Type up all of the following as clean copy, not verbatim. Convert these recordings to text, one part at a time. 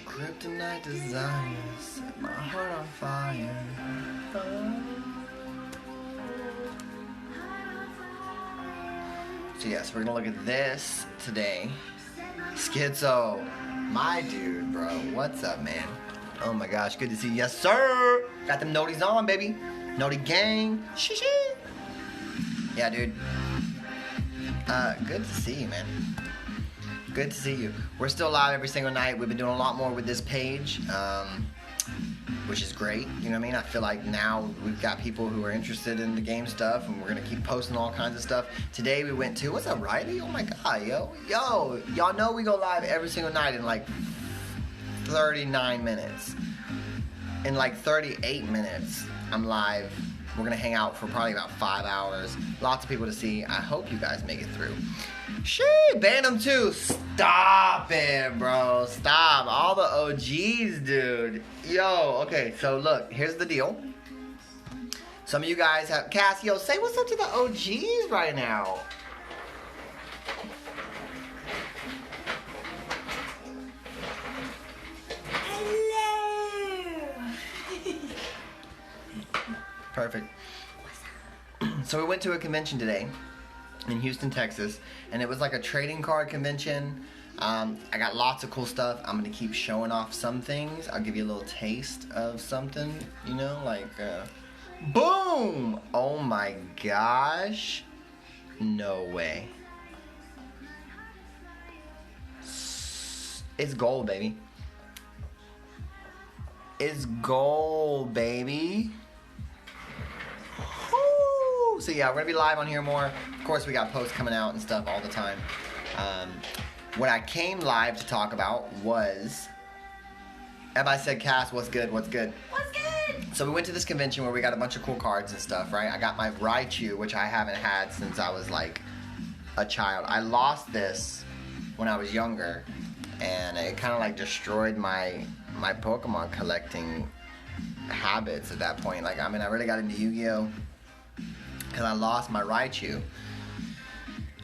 Kryptonite desires set my heart on fire. So yes, we're gonna look at this today. Schizo, my dude, bro. What's up, man? Oh my gosh, good to see you. Yes, sir. Got them noties on, baby. Noti gang. Shee. Yeah, dude. Good to see you, man. Good to see you. We're still live every single night. We've been doing a lot more with this page, which is great. You know what I mean? I feel like now we've got people who are interested in the game stuff, and we're gonna keep posting all kinds of stuff. Today we went to, what's up, Riley? Oh my God, yo, y'all know we go live every single night in like 39 minutes. In like 38 minutes, I'm live. We're gonna hang out for probably about 5 hours. Lots of people to see. I hope you guys make it through. Shit, Bantam 2. Stop it, bro. Stop. All the OGs, dude. Yo, okay, so look, here's the deal. Some of you guys have, Cass, yo, say what's up to the OGs right now. Perfect. So we went to a convention today in Houston, Texas, and it was like a trading card convention. I got lots of cool stuff. I'm gonna keep showing off some things. I'll give you a little taste of something, you know, like, boom! Oh my gosh. No way. It's gold, baby. It's gold, baby. So yeah, we're gonna be live on here more. Of course, we got posts coming out and stuff all the time. What I came live to talk about was, everybody said, Cass, what's good, what's good? What's good? So we went to this convention where we got a bunch of cool cards and stuff, right? I got my Raichu, which I haven't had since I was like a child. I lost this when I was younger, and it kind of like destroyed my Pokemon collecting habits at that point. Like, I mean, I really got into Yu-Gi-Oh! Because I lost my Raichu.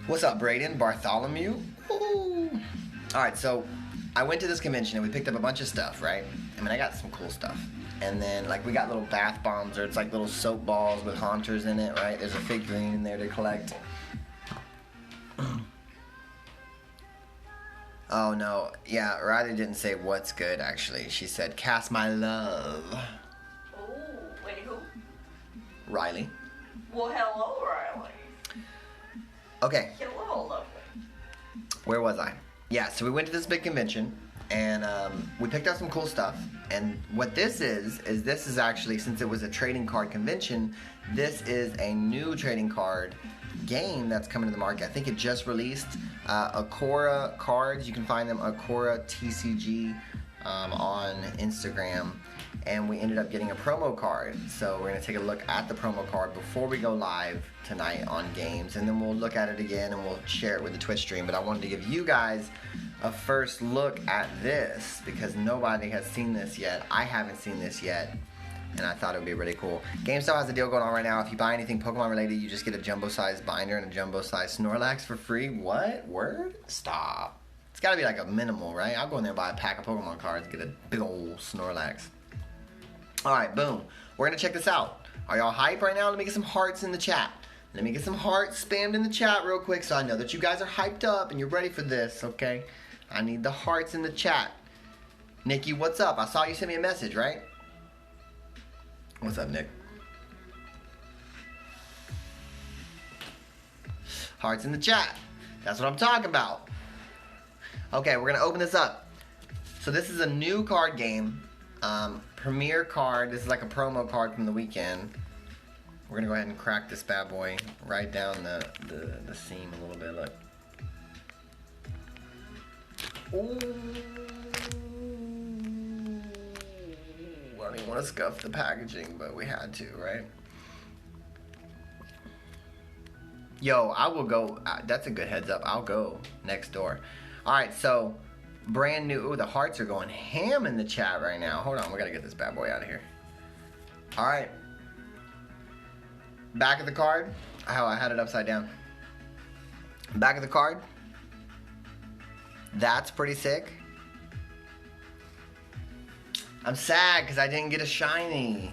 What's up, Braden? Bartholomew? Ooh. Alright, so I went to this convention and we picked up a bunch of stuff, right? I mean, I got some cool stuff. And then, like, we got little bath bombs, or it's like little soap balls with haunters in it, right? There's a figurine in there to collect. Oh, no. Yeah, Riley didn't say what's good, actually. She said, Cass, my love. Oh, wait, who? Riley. Well, hello, Riley. Okay. Hello, lovely. Where was I? Yeah, so we went to this big convention, and we picked up some cool stuff. And what this is this is actually, since it was a trading card convention, this is a new trading card game that's coming to the market. I think it just released. Akora cards, you can find them, Akora TCG, on Instagram. And we ended up getting a promo card. So we're gonna take a look at the promo card before we go live tonight on games, and then we'll look at it again and we'll share it with the Twitch stream. But I wanted to give you guys a first look at this because nobody has seen this yet. I haven't seen this yet, and I thought it would be really cool. GameStop has a deal going on right now. If you buy anything Pokemon related, you just get a jumbo-sized binder and a jumbo-sized Snorlax for free. What? Word? Stop. It's gotta be like a minimal, right? I'll go in there and buy a pack of Pokemon cards, get a big old Snorlax. Alright, boom. We're gonna check this out. Are y'all hype right now? Let me get some hearts in the chat. Let me get some hearts spammed in the chat real quick so I know that you guys are hyped up and you're ready for this, okay? I need the hearts in the chat. Nikki, what's up? I saw you send me a message, right? What's up, Nick? Hearts in the chat. That's what I'm talking about. Okay, we're gonna open this up. So this is a new card game. Premier card. This is like a promo card from the weekend. We're gonna go ahead and crack this bad boy right down the seam a little bit. Look. Ooh. I don't even want to scuff the packaging, but we had to, right? Yo, I will go. That's a good heads up. I'll go next door. All right, so brand new. Ooh, the hearts are going ham in the chat right now. Hold on, we gotta get this bad boy out of here. All right. Back of the card. Oh, I had it upside down. Back of the card. That's pretty sick. I'm sad because I didn't get a shiny.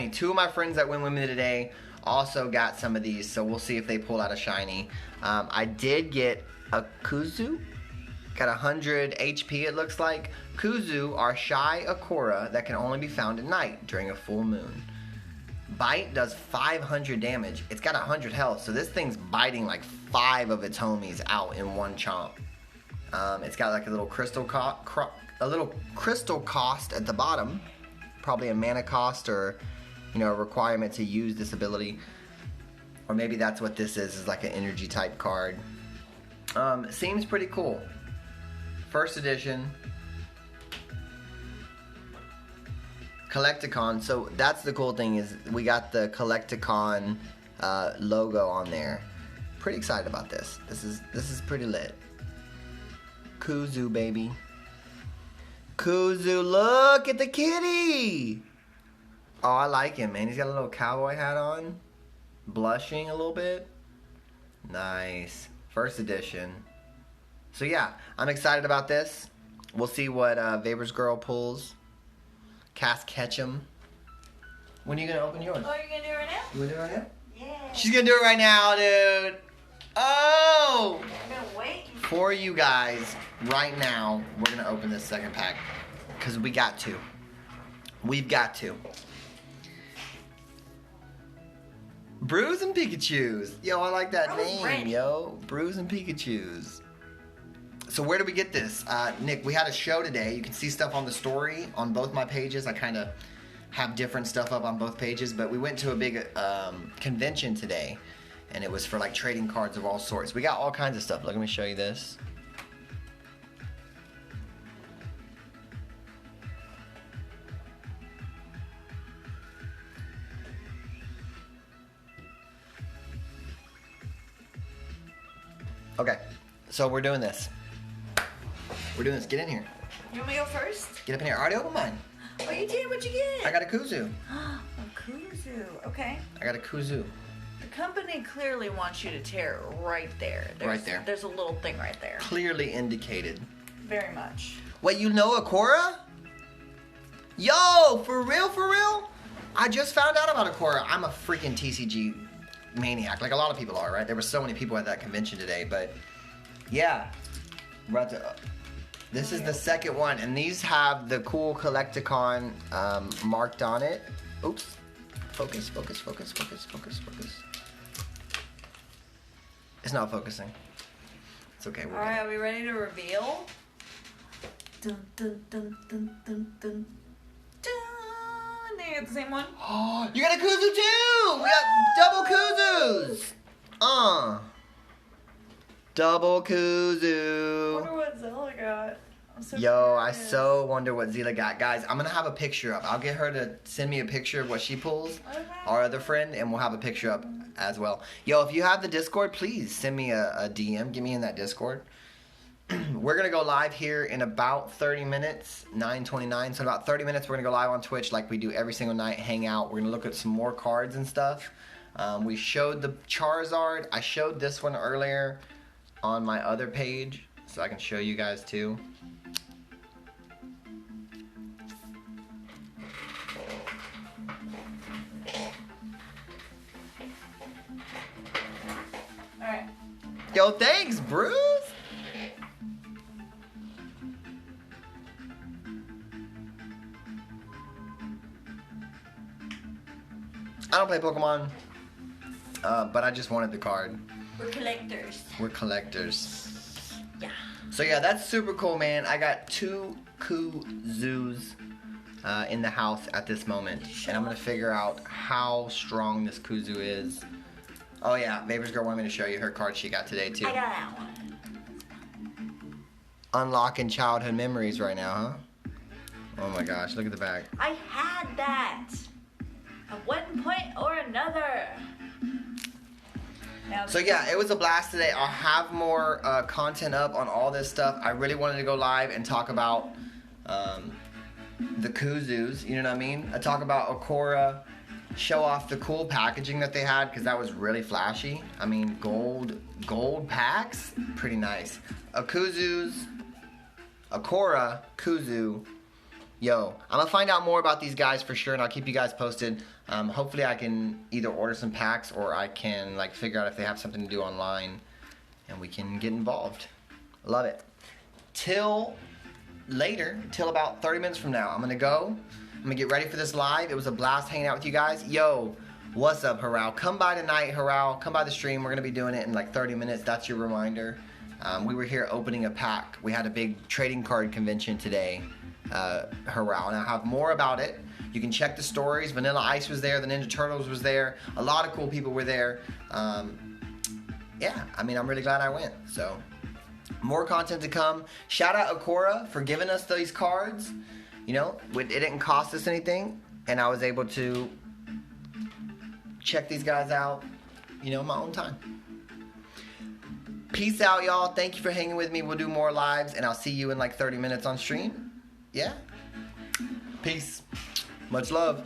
Two of my friends that went with me today also got some of these, so we'll see if they pull out a shiny. I did get a Kuzu. Got 100 HP, it looks like. Kuzu are shy Akora that can only be found at night during a full moon. Bite does 500 damage. It's got 100 health, so this thing's biting like 5 of its homies out in one chomp. It's got like a little crystal cost at the bottom, probably a mana cost or a requirement to use this ability, or maybe that's what this is like an energy type card. Seems pretty cool. First edition. Collecticon. So that's the cool thing, is we got the Collecticon logo on there. Pretty excited about this. This is pretty lit. Kuzu, baby. Kuzu, look at the kitty. Oh, I like him, man. He's got a little cowboy hat on. Blushing a little bit. Nice. First edition. So yeah, I'm excited about this. We'll see what Vapor's Girl pulls. Cass Ketchum. When are you gonna open yours? Oh, you're gonna do it right now? You wanna do it right now? Yeah. She's gonna do it right now, dude. Oh! I'm gonna wait. For you guys, right now, we're gonna open this second pack. Because we got to. We've got to. Brews and Pikachus. Yo, I like that name, ready. yo. Brews and Pikachus. So where do we get this? Nick, we had a show today. You can see stuff on the story on both my pages. I kind of have different stuff up on both pages, but we went to a big convention today, and it was for like trading cards of all sorts. We got all kinds of stuff. Look, let me show you this. Okay, so we're doing this. Get in here. You want me to go first? Get up in here. I already opened mine. Oh, you did? What'd you get? I got a Kuzu. A Kuzu. Okay. I got a Kuzu. The company clearly wants you to tear right there. Right there. There's a little thing right there. Clearly indicated. Very much. Wait, you know Akora? Yo, for real, for real? I just found out about Akora. I'm a freaking TCG maniac. Like a lot of people are, right? There were so many people at that convention today, but yeah. We're about to, this is the second one, and these have the cool Collecticon marked on it. Oops. Focus, focus, focus, focus, focus, focus. It's not focusing. It's okay. All right, are we ready to reveal? Dun dun dun dun dun dun dun. They got the same one. Oh, you got a Kuzu too! We got double Kuzus! Double Kuzu. I wonder what Zilla got. I'm so Yo, I curious. so wonder what Zila got. Guys, I'm gonna have a picture up. I'll get her to send me a picture of what she pulls, Okay. our other friend, and we'll have a picture up as well. Yo, if you have the Discord, please send me a DM. Get me in that Discord. We're gonna go live here in about 30 minutes, 9:29. So in about 30 minutes, we're gonna go live on Twitch like we do every single night. Hang out. We're gonna look at some more cards and stuff. We showed the Charizard. I showed this one earlier on my other page, so I can show you guys too. Alright. Yo, thanks, Bruce. I don't play Pokemon, but I just wanted the card. We're collectors. We're collectors. Yeah. So yeah, that's super cool, man. I got 2 Kuzus in the house at this moment, and I'm gonna figure out how strong this Kuzu is. Oh yeah, Vapor's Girl wanted me to show you her card she got today too. I got that one. Unlocking childhood memories right now, huh? Oh my gosh, look at the back. I had that at one point or another. Now So yeah, it was a blast today. I'll have more content up on all this stuff. I really wanted to go live and talk about the Kuzus, you know what I mean? I talk about Akora show off the cool packaging that they had because that was really flashy. I mean, gold packs, pretty nice. Akora, Kuzu. Yo, I'm gonna find out more about these guys for sure, and I'll keep you guys posted. Hopefully I can either order some packs or I can like figure out if they have something to do online and we can get involved. Love it. Till later, till about 30 minutes from now, I'm gonna go. I'm gonna get ready for this live. It was a blast hanging out with you guys. Yo, what's up, Haral? Come by tonight, Haral. Come by the stream. We're gonna be doing it in like 30 minutes. That's your reminder. We were here opening a pack. We had a big trading card convention today, Haral, and I'll have more about it. You can check the stories. Vanilla Ice was there. The Ninja Turtles was there. A lot of cool people were there. Yeah, I mean, I'm really glad I went. So, more content to come. Shout out Akora for giving us these cards. You know, it didn't cost us anything, and I was able to check these guys out, you know, in my own time. Peace out, y'all. Thank you for hanging with me. We'll do more lives, and I'll see you in like 30 minutes on stream. Yeah? Peace. Much love.